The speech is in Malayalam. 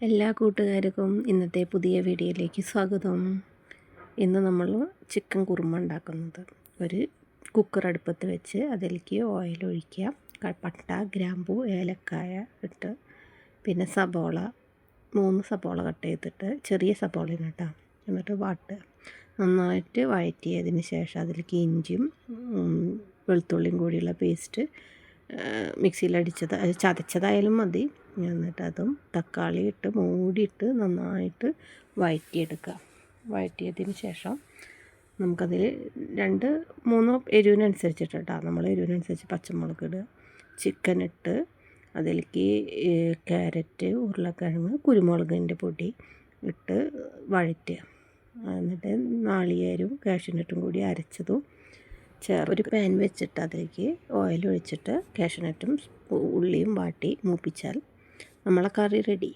എല്ലാ കൂട്ടുകാർക്കും ഇന്നത്തെ പുതിയ വീഡിയോയിലേക്ക് സ്വാഗതം. ഇന്ന് നമ്മൾ ചിക്കൻ കുറുമ ഉണ്ടാക്കുന്നത്. ഒരു കുക്കർ അടുപ്പത്ത് വെച്ച് അതിലേക്ക് ഓയിൽ ഒഴിക്കുക. പട്ട, ഗ്രാമ്പൂ, ഏലക്കായ ഇട്ട് പിന്നെ സബോള 3 സബോള കട്ട് ചെയ്തിട്ട് ചെറിയ സബോളയാണ് കേട്ടോ. എന്നിട്ട് വാട്ടുക. നന്നായിട്ട് വഴറ്റിയതിന് ശേഷം അതിലേക്ക് ഇഞ്ചിയും വെളുത്തുള്ളിയും കൂടിയുള്ള പേസ്റ്റ് മിക്സിയിലടിച്ചത് അത് ചതച്ചതായാലും മതി. എന്നിട്ട് അതും തക്കാളി ഇട്ട് മൂടിയിട്ട് നന്നായിട്ട് വഴറ്റിയെടുക്കുക. വഴറ്റിയതിന് ശേഷം നമുക്കതിൽ 2-3 എരിവിനനുസരിച്ചിട്ട് കേട്ടോ, നമ്മൾ എരിവിനനുസരിച്ച് പച്ചമുളക് ഇടുക. ചിക്കൻ ഇട്ട് അതിലേക്ക് ക്യാരറ്റ്, ഉരുളക്കിഴങ്ങ്, കുരുമുളകിൻ്റെ പൊടി ഇട്ട് വഴറ്റുക. എന്നിട്ട് നാളികേരവും കാഷ്യൂനട്ടും കൂടി അരച്ചതും ഒരു പാൻ വെച്ചിട്ട് അതിലേക്ക് ഓയിൽ ഒഴിച്ചിട്ട് കാഷ്യൂനട്ടും ഉള്ളിയും വാട്ടി മൂപ്പിച്ചാൽ നമ്മളെ കറി റെഡി.